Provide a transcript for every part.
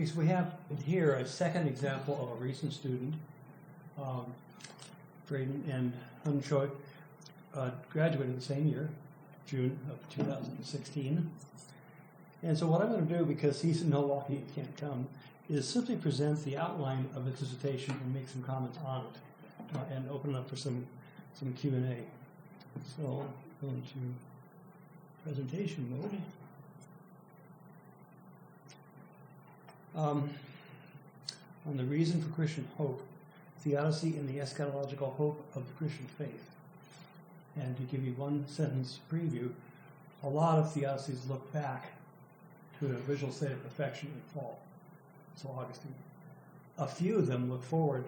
Okay, so we have here a second example of a recent student, Braden and Hun Choi, graduated the same year, June of 2016. And so what I'm going to do, because he's in Milwaukee and can't come, is simply present the outline of his dissertation and make some comments on it, and open it up for some Q&A. So go into presentation mode. On the reason for Christian hope, Theodicy and the eschatological hope of the Christian faith. And to give you one sentence preview, a lot of Theodicies look back to an original state of perfection and fall. So Augustine. A few of them look forward,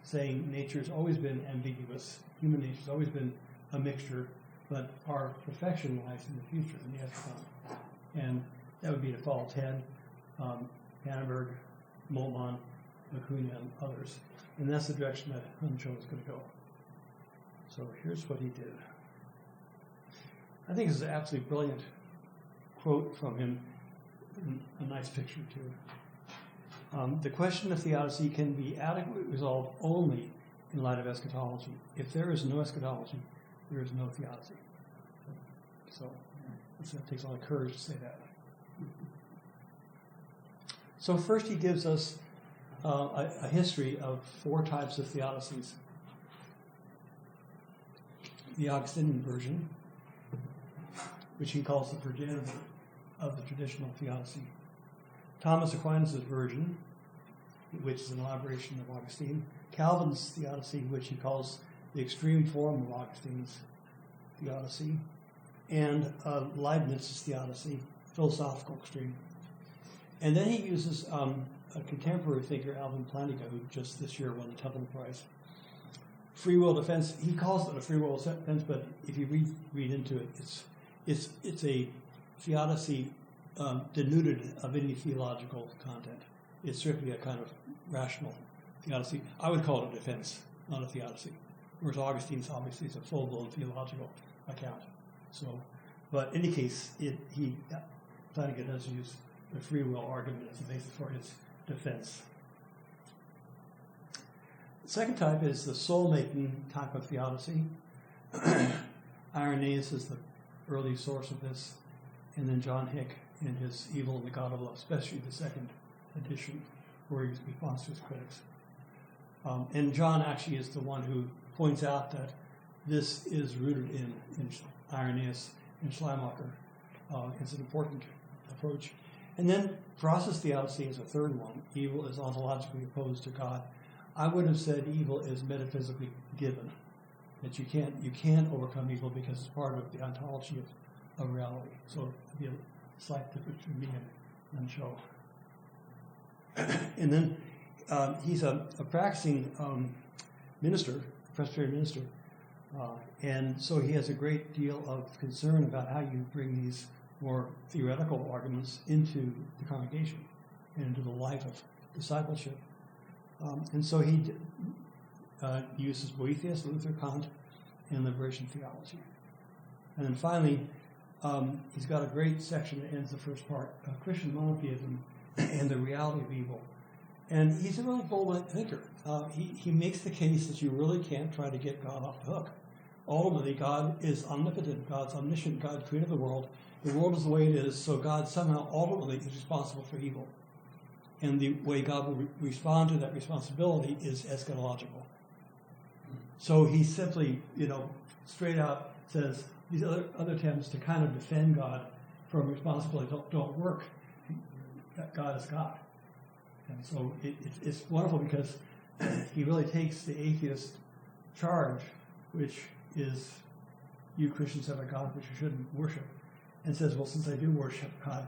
saying nature's always been ambiguous, human nature's always been a mixture, but our perfection lies in the future, in the eschaton. And that would be to follow Ted, Hannenberg, Moltmann, Acuna, and others. And that's the direction that Hun Cho is going to go. So here's what he did. I think this is an absolutely brilliant quote from him, and a nice picture too. The question of theodicy can be adequately resolved only in light of eschatology. If there is no eschatology, there is no theodicy. So it takes a lot of courage to say that. So first he gives us a history of 4 types of theodicies. The Augustinian version, which he calls the progenitor of the traditional theodicy. Thomas Aquinas' version, which is an elaboration of Augustine. Calvin's theodicy, which he calls the extreme form of Augustine's theodicy. And Leibniz's theodicy, philosophical extreme. And then he uses a contemporary thinker, Alvin Plantinga, who just this year won the Templeton Prize. Free will defense, he calls it a free will defense, but if you read into it, it's a theodicy denuded of any theological content. It's strictly a kind of rational theodicy. I would call it a defense, not a theodicy. Whereas Augustine's obviously is a full-blown theological account. So, but in any case, Plantinga does use the free will argument as the basis for his defense. The second type is the soul-making type of theodicy. Irenaeus is the early source of this, and then John Hick in his Evil and the God of Love, especially the second edition, where he responds to his critics. And John actually is the one who points out that this is rooted in Irenaeus and Schleiermacher. It's an important approach. And then process theodicy is a third one. Evil is ontologically opposed to God. I would have said evil is metaphysically given, that you can't overcome evil because it's part of the ontology of reality. So it'd be a slight difference between me and Cho. And then he's a practicing minister, Presbyterian minister, and so he has a great deal of concern about how you bring these more theoretical arguments into the congregation and into the life of discipleship. And so he uses Boethius, Luther, Kant, and liberation theology. And then finally, he's got a great section that ends the first part, Christian monotheism and the reality of evil. And he's a really bold thinker. He makes the case that you really can't try to get God off the hook. Ultimately, God is omnipotent. God's omniscient. God created the world. The world is the way it is, so God somehow ultimately is responsible for evil. And the way God will respond to that responsibility is eschatological. So he simply, straight out says these other attempts to kind of defend God from responsibility don't work. God is God. And so it's wonderful because he really takes the atheist charge, which is you Christians have a God which you shouldn't worship, and says, well, since I do worship God,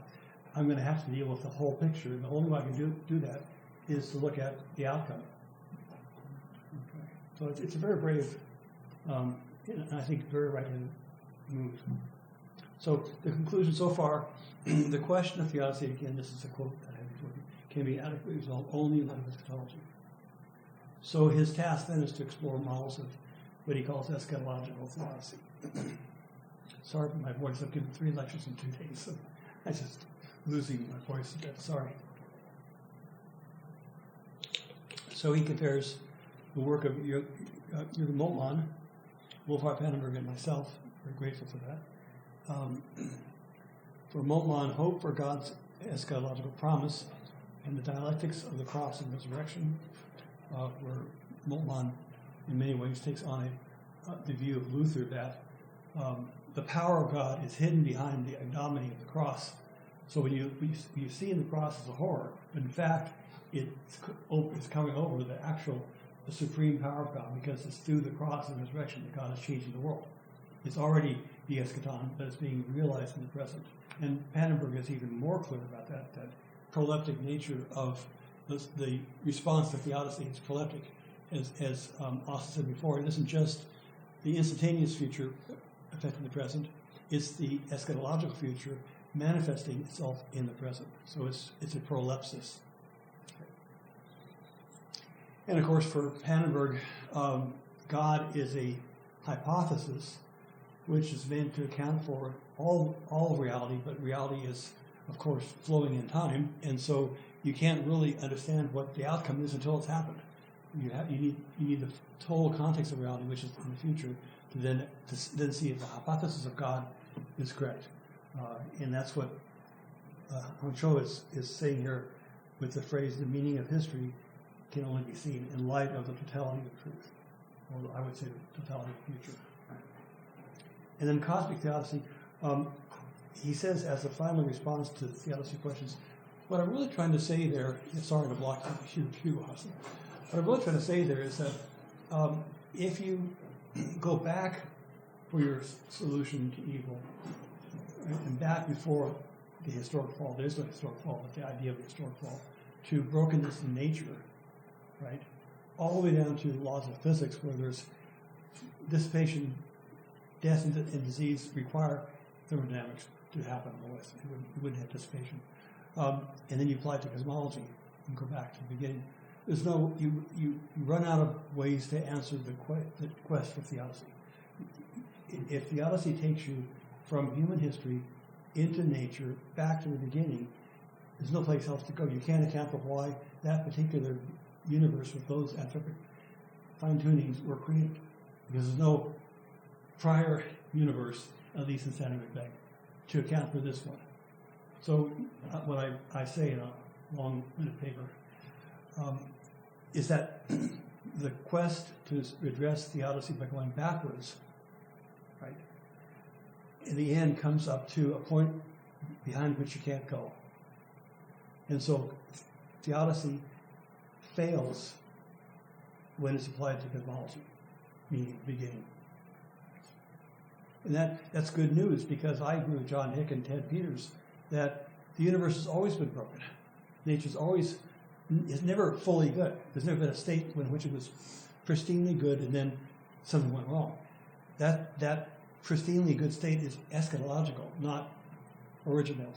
I'm going to have to deal with the whole picture. And the only way I can do that is to look at the outcome. Okay. So it's a very brave, and I think very right-handed move. So the conclusion so far, the question of theodicy, again, this is a quote that I have before you, can be adequately resolved only in light of eschatology. So his task then is to explore models of what he calls eschatological theodicy. Sorry for my voice. I've given 3 lectures in 2 days, so I'm just losing my voice a bit. Sorry. So he compares the work of Jürgen Moltmann, Wolfhard Pannenberg, and myself. Very grateful for that. For Moltmann, hope for God's eschatological promise and the dialectics of the cross and resurrection, where Moltmann in many ways takes on the view of Luther that the power of God is hidden behind the ignominy of the cross. So when you see in the cross as a horror, but in fact it's coming over the supreme power of God, because it's through the cross and resurrection that God is changing the world. It's already the eschaton, but it's being realized in the present. And Pannenberg is even more clear about that proleptic nature of the response to theodicy. It's proleptic. As Austin said before, it isn't just the instantaneous future affecting the present, it's the eschatological future manifesting itself in the present. So it's a prolepsis. And of course, for Pannenberg, God is a hypothesis which is meant to account for all reality, but reality is, of course, flowing in time, and so you can't really understand what the outcome is until it's happened. You need the total context of reality, which is in the future, to then see if the hypothesis of God is correct. And that's what Hong Cho is saying here with the phrase, the meaning of history can only be seen in light of the totality of truth, or I would say the totality of the future. And then cosmic theodicy, he says as a final response to theodicy questions, what I'm really trying to say there, sorry to block you, Austin. What I'm really trying to say there is that if you go back for your solution to evil, right, and back before the historic fall, there's no historic fall, but the idea of the historic fall, to brokenness in nature, right, all the way down to the laws of physics, where there's dissipation, death, and disease require thermodynamics to happen, otherwise it wouldn't have dissipation. And then you apply it to cosmology and go back to the beginning. There's no, you run out of ways to answer the quest for theodicy. If theodicy takes you from human history into nature, back to the beginning, there's no place else to go. You can't account for why that particular universe with those anthropic fine-tunings were created, because there's no prior universe, at least in Sandy McBeck, to account for this one. So what I say in a long-winded paper is that the quest to address theodicy by going backwards, right, in the end comes up to a point behind which you can't go. And so theodicy fails when it's applied to cosmology, meaning beginning. And that's good news, because I agree with John Hick and Ted Peters that the universe has always been broken. Nature's always is never fully good. There's never been a state in which it was pristinely good and then something went wrong. That pristinely good state is eschatological, not original.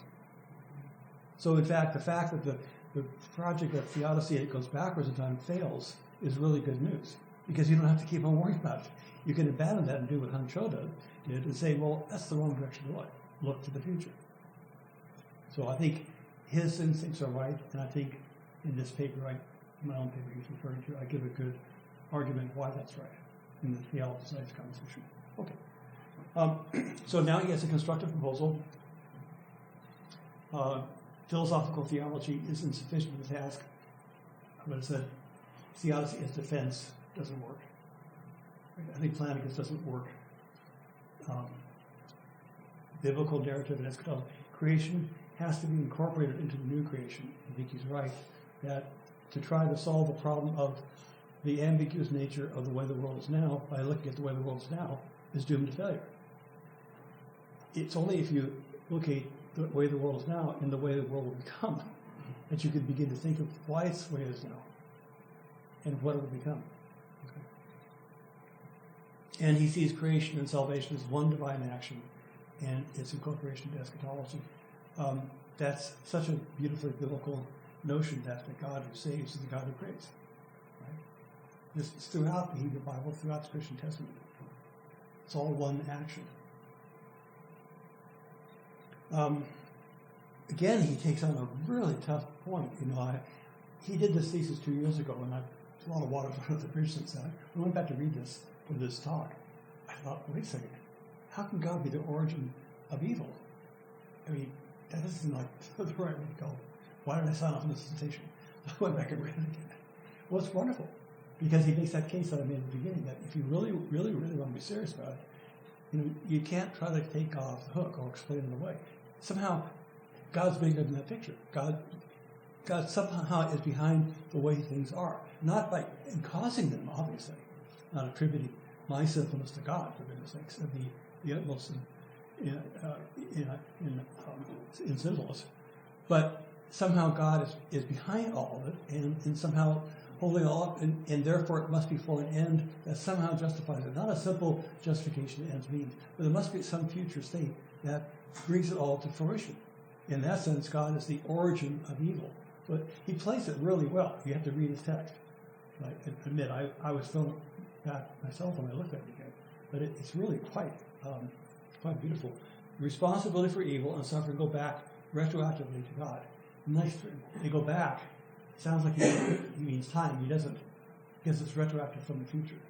So in fact, the fact that the project of theodicy that goes backwards in time fails is really good news, because you don't have to keep on worrying about it. You can abandon that and do what Hong Cho did and say, well, that's the wrong direction to look. Look to the future. So I think his instincts are right, and I think in this paper, my own paper he's referring to, I give a good argument why that's right in the theology science conversation. Okay. So now he has a constructive proposal. Philosophical theology is insufficient to the task. But I said, theodicy as defense doesn't work. I think Plantinus doesn't work. Biblical narrative and eschatology. Creation has to be incorporated into the new creation. I think he's right that to try to solve the problem of the ambiguous nature of the way the world is now by looking at the way the world is now is doomed to failure. It's only if you look at the way the world is now and the way the world will become that you can begin to think of why it's the way it is now and what it will become. Okay. And he sees creation and salvation as one divine action and its incorporation into eschatology. That's such a beautifully biblical notion that the God who saves is the God who creates. Right? This is throughout the Hebrew Bible, throughout the Christian Testament. It's all one action. Again, he takes on a really tough point. He did this thesis 2 years ago, and I've a lot of water under the bridge since then. I went back to read this for this talk. I thought, wait a second, how can God be the origin of evil? I mean, that isn't like the right way to go. Why did I sign off on this dissertation? I went back and read it again. Well, it's wonderful, because he makes that case that I made at the beginning, that if you really, really, really want to be serious about it, you can't try to take God off the hook or explain it away. Somehow, God's bigger than that picture. God somehow is behind the way things are, not by causing them, obviously, not attributing my sinfulness to God, for goodness sakes, and the utmost in sinfulness, but somehow God is behind all of it, and somehow holding all up, and therefore it must be for an end that somehow justifies it. Not a simple justification of ends means, but there must be some future state that brings it all to fruition. In that sense, God is the origin of evil. But he plays it really well. You have to read his text. I admit, I was thrown back myself when I looked at it again. But it's really quite beautiful. The responsibility for evil and suffering go back retroactively to God. Nice. They go back. Sounds like he means time. He doesn't, because it's retroactive from the future.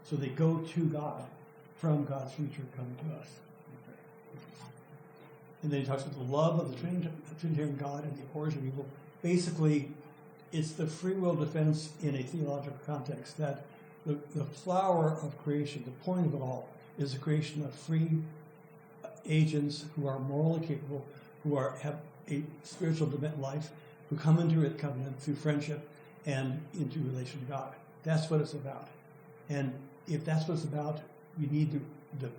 So they go to God from God's future coming to us. And then he talks about the love of the Trinitarian God and the origin of evil. Basically, it's the free will defense in a theological context that the flower of creation, the point of it all, is the creation of free agents who are morally capable, who have a spiritual life, who come into it covenant through friendship and into relation to God. That's what it's about. And if that's what it's about, we need the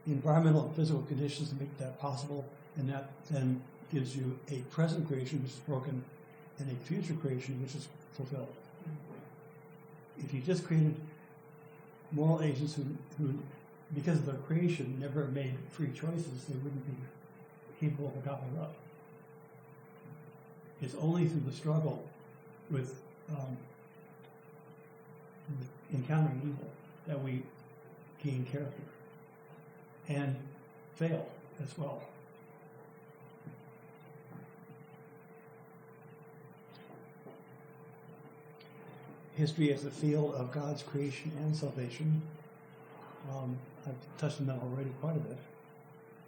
environmental and physical conditions to make that possible, and that then gives you a present creation which is broken and a future creation which is fulfilled. If you just created moral agents who because of their creation, never made free choices, they wouldn't be capable of agape love. It's only through the struggle with encountering evil that we gain character and fail as well. History as a field of God's creation and salvation. I've touched on that already quite a bit.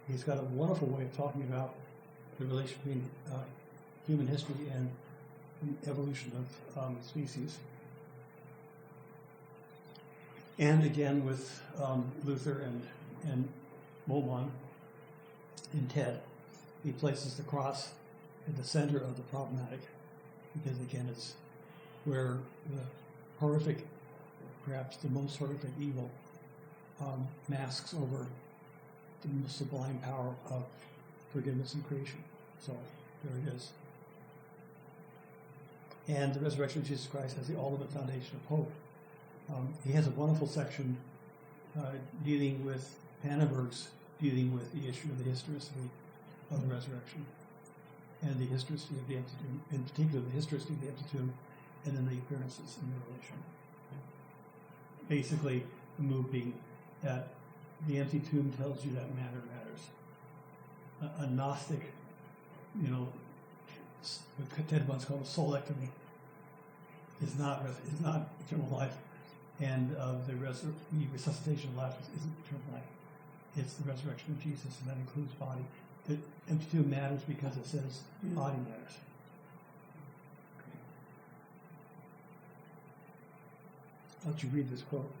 He's got a wonderful way of talking about the relation between human history and evolution of species. And again with Luther and Moltmann and Ted, he places the cross at the center of the problematic, because again it's where the horrific, perhaps the most horrific evil, masks over the most sublime power of forgiveness and creation. So there it is. And the resurrection of Jesus Christ as the ultimate foundation of hope. He has a wonderful section dealing with Pannenberg's dealing with the issue of the historicity of the resurrection and the historicity of the empty tomb, in particular the historicity of the empty tomb, and then the appearances in the relation. Basically, the move being that the empty tomb tells you that matter matters. A Gnostic, what Ted once called a soulectomy, is not eternal life, and the resuscitation of Lazarus isn't eternal life. It's the resurrection of Jesus, and that includes body. The empty tomb matters because it says body matters. I'll let you read this quote.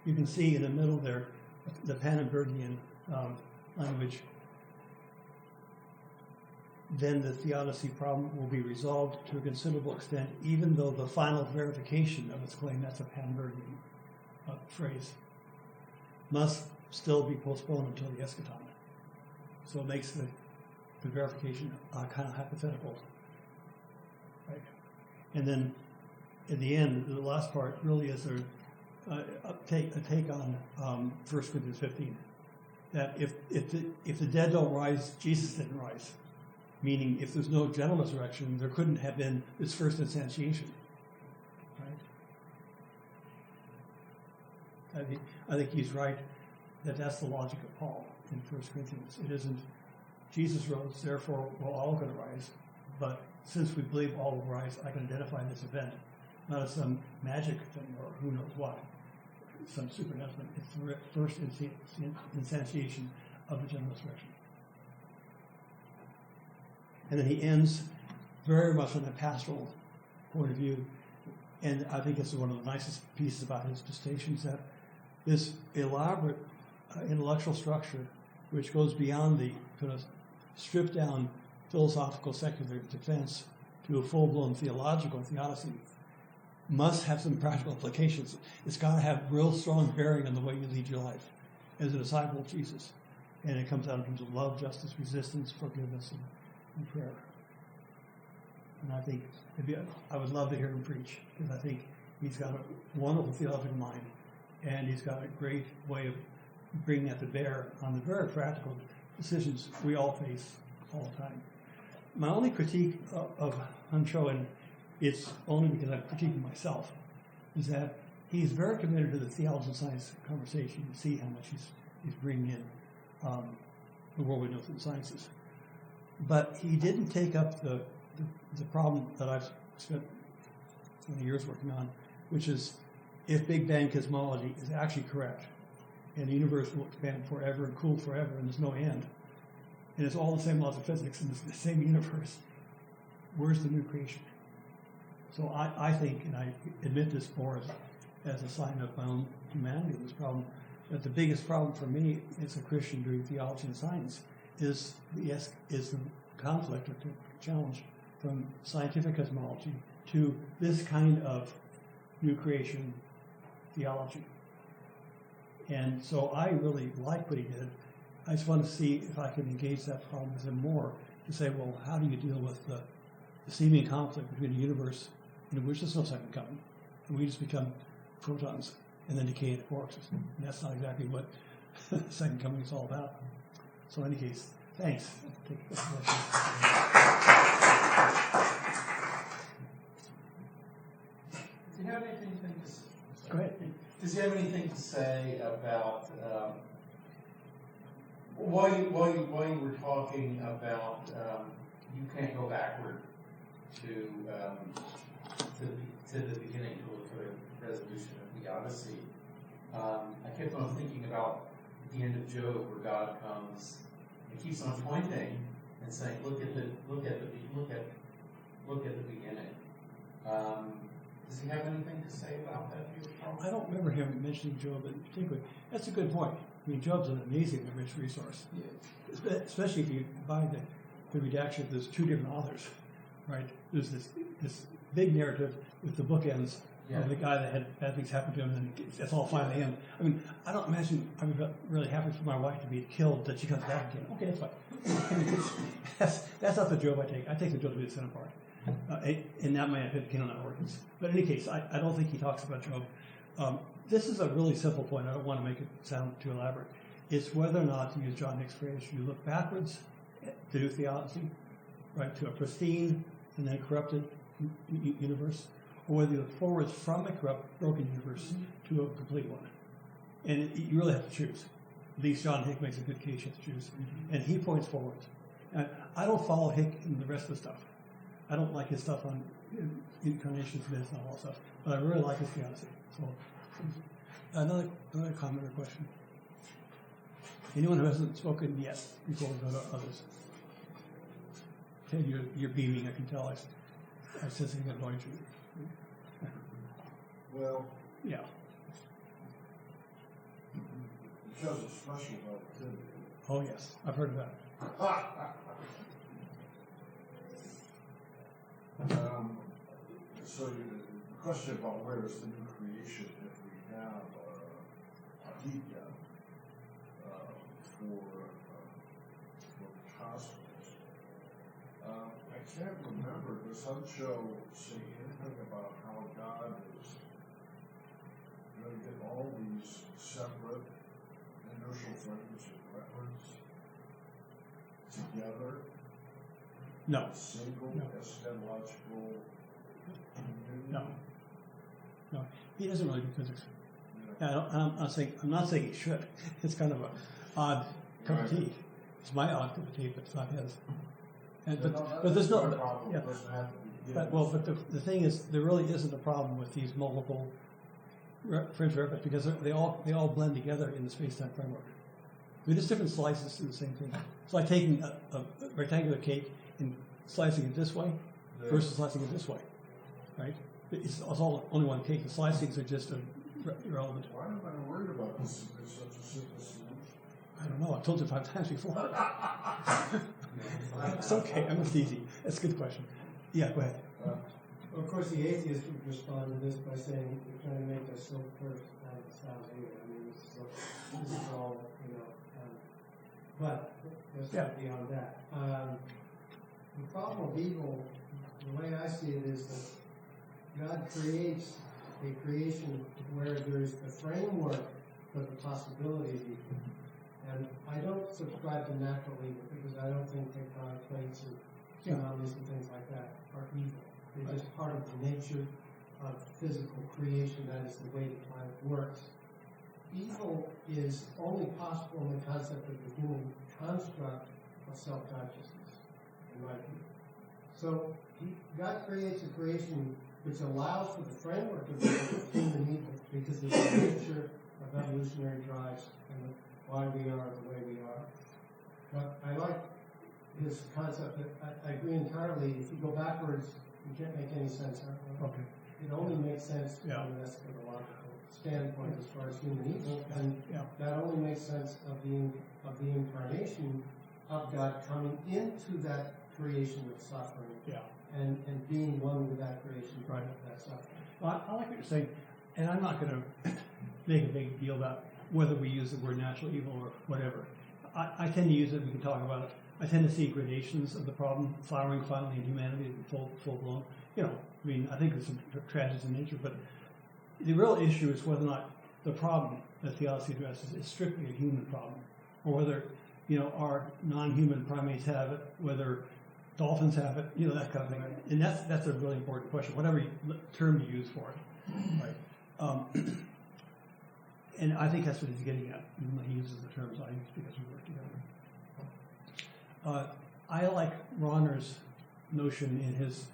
You can see in the middle there the Pannenbergian language. Then the theodicy problem will be resolved to a considerable extent, even though the final verification of its claim, that's a Pannenbergian phrase, must still be postponed until the eschaton. So it makes the verification kind of hypothetical. Right? And then in the end, the last part really is a take on 1 Corinthians 15, that if the dead don't rise, Jesus didn't rise. Meaning, if there's no general resurrection, there couldn't have been this first instantiation. right? I think he's right that that's the logic of Paul in 1 Corinthians. It isn't Jesus rose, therefore we're all going to rise. But since we believe all will rise, I can identify this event, not as some magic thing or who knows what, some supernatural. It's the first instantiation of the general resurrection. And then he ends very much on a pastoral point of view. And I think it's one of the nicest pieces about his distinctions, that this elaborate intellectual structure, which goes beyond the kind of stripped down philosophical secular defense to a full-blown theological theodicy, must have some practical implications. It's got to have real strong bearing on the way you lead your life as a disciple of Jesus. And it comes out in terms of love, justice, resistance, forgiveness, and prayer. And I think I would love to hear him preach, because I think he's got a wonderful theological mind, and he's got a great way of bringing that to bear on the very practical decisions we all face all the time. My only critique of Huncho, and it's only because I'm critiquing myself, is that he's very committed to the theology and science conversation. You see how much he's bringing in the world we know through the sciences. But he didn't take up the problem that I've spent 20 years working on, which is if Big Bang cosmology is actually correct, and the universe will expand forever and cool forever, and there's no end, and it's all the same laws of physics in the same universe, where's the new creation? So I think, and I admit this more as a sign of my own humanity, this problem, that the biggest problem for me as a Christian doing theology and science is the conflict or challenge from scientific cosmology to this kind of new creation theology. And so I really like what he did. I just want to see if I can engage that problem with him more, to say, well, how do you deal with the seeming conflict between a universe in which there's no second coming, and we just become protons and then decay into quarks? And that's not exactly what the second coming is all about. So in any case, thanks. Take this question. Do you have anything to say? Go ahead. Does he have anything to say about while you were talking about you can't go backward to the beginning to look for the resolution of the Odyssey? I kept on thinking about the end of Job, where God comes and keeps on pointing and saying, "Look at the beginning." Does he have anything to say about that? I don't remember him mentioning Job in particular. That's a good point. I mean, Job's an amazingly rich resource, especially if you buy the redaction. There's two different authors, right? There's this big narrative with the bookends of the guy that had bad things happen to him, and then it's all finally him. I mean, I don't imagine I would be really happy for my wife to be killed, that she comes back again. Okay, that's fine. That's not the Job I take. I take the Job to be the center part. And that might have hit on that organs. But in any case, I don't think he talks about Job. This is a really simple point. I don't want to make it sound too elaborate. It's whether or not, to use John Hick's phrase, you look backwards to do theology, right, to a pristine and then corrupted universe, or whether you look forwards from a corrupt, broken universe to a complete one. And you really have to choose. At least John Hick makes a good case you have to choose. And he points forwards. And I don't follow Hick in the rest of the stuff. I don't like his stuff on incarnations, myths, and all that stuff, but I really like his theodicy. So, another comment or question? Anyone who hasn't spoken yet before we go to others? Ted, you're beaming. I can tell. I said something that annoyed you. Well, yeah. Because of special relativity. Oh yes, I've heard of that. So the question about where is the new creation if we have a heat gun for the cosmos. I can't remember, does Huncho say anything about how God is going to get all these separate inertial frames and reference together? No. Single eschatological union? No. No, he doesn't really do physics. I'm not saying he should. It's kind of a odd cup of tea. It's my odd cup of tea, but it's not his. And, but there's no. Yeah. But the thing is, there really isn't a problem with these multiple fringe reference because they all blend together in the space-time framework. They're just different slices do the same thing. It's like taking a rectangular cake and slicing it this way versus slicing it this way, right? It's all only one cake. The slicings are just irrelevant. Why am I worried about this? It's such a simple solution. I don't know. I've told you 5 times before. It's okay. I'm just easy. That's a good question. Yeah, go ahead. Well, of course, the atheist would respond to this by saying, "You're trying to make us so first out of the sound anyway." I mean, this is all, you know. But let's get beyond that. The problem of evil, the way I see it, is that God creates a creation where there is the framework for the possibility of evil. And I don't subscribe to natural evil because I don't think tectonic plates and tsunamis and things like that are evil. They're just part of the nature of physical creation. That is the way the planet works. Evil is only possible in the concept of the human construct of self-consciousness, in my view. So God creates a creation which allows for the framework of human evil because of the nature of evolutionary drives and why we are the way we are. But I like his concept that I agree entirely. If you go backwards, you can't make any sense. Okay. It only makes sense from an eschatological standpoint as far as human evil, and that only makes sense of the incarnation of God coming into that creation of suffering, and being one with that creation, right? That suffering. Well, I like what you're saying, and I'm not going to make a big deal about whether we use the word natural evil or whatever. I tend to use it. We can talk about it. I tend to see gradations of the problem, flowering finally in humanity, full blown. You know, I mean, I think there's some tragedies in nature, but the real issue is whether or not the problem that Theodicy addresses is strictly a human problem, or whether, you know, our non-human primates have it, whether dolphins have it, you know, that kind of thing. And that's a really important question, whatever term you use for it, right? And I think that's what he's getting at, even though he uses the terms I use because we work together. I like Ronner's notion in his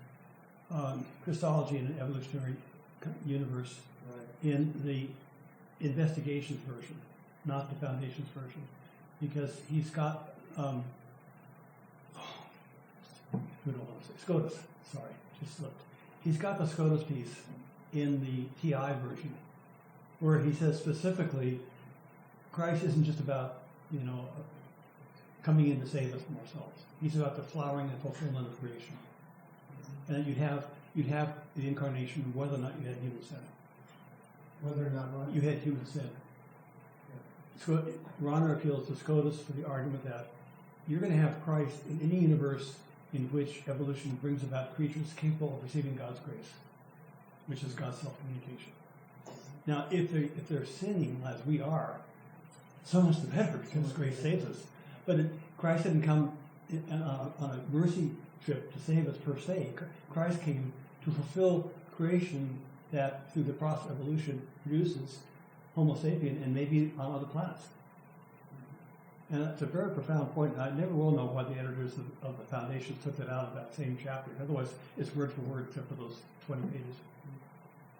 Christology in an Evolutionary Universe in the Investigations version, not the Foundations version, because he's got SCOTUS, sorry, just slipped. He's got the SCOTUS piece in the TI version, where he says specifically, Christ isn't just about, you know, coming in to save us from ourselves. He's about the flowering and fulfillment of creation. And you'd have the incarnation whether or not you had human sin. Whether or not what? You had human sin. So Ronner appeals to SCOTUS for the argument that you're going to have Christ in any universe in which evolution brings about creatures capable of receiving God's grace, which is God's self-communication. Now, if they're sinning as we are, so much the better because grace saves us. But Christ didn't come on a mercy trip to save us per se. Christ came to fulfill creation that, through the process of evolution, produces Homo sapien and maybe on other planets. And that's a very profound point. And I never will know why the editors of the Foundations took that out of that same chapter. Otherwise, it's word for word except for those 20 pages.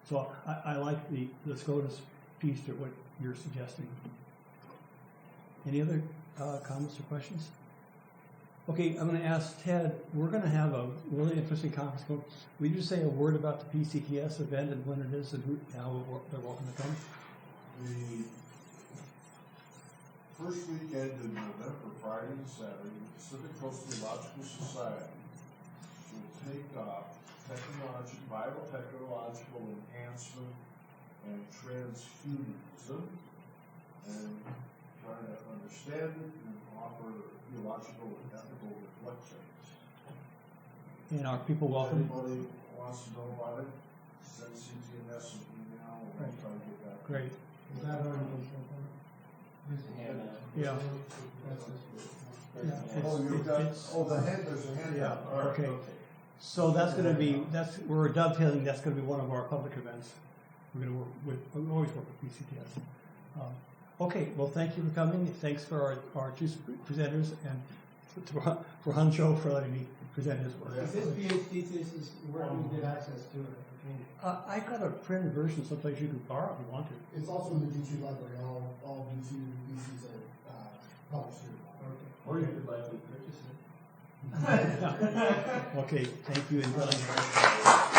So I like the SCOTUS piece to what you're suggesting. Any other comments or questions? Okay, I'm going to ask Ted. We're going to have a really interesting conference. Will you just say a word about the PCTS event and when it is and how they're welcome to come? The first weekend in November, Friday and Saturday, the Pacific Coast Theological Society will take biotechnological enhancement and transhumanism and try to understand it and offer theological and ethical reflections. And are people welcome? Anybody wants to know about it, send CTNS an email and we'll try to get that. Great. Is that already been sent out? Yeah. There's a handout. Yeah. Okay. So that's going to be we're dovetailing. That's going to be one of our public events. we're going to we always work with BCTS. Okay, well, thank you for coming. Thanks for our two presenters, and for Hancho for letting me present his work. Is this PhD thesis, where do we get access to it? I got a printed version someplace you can borrow if you want to. It's also in the D2 library. All D2 theses are published here. Okay. Or you could likely purchase it. Okay, thank you and good night.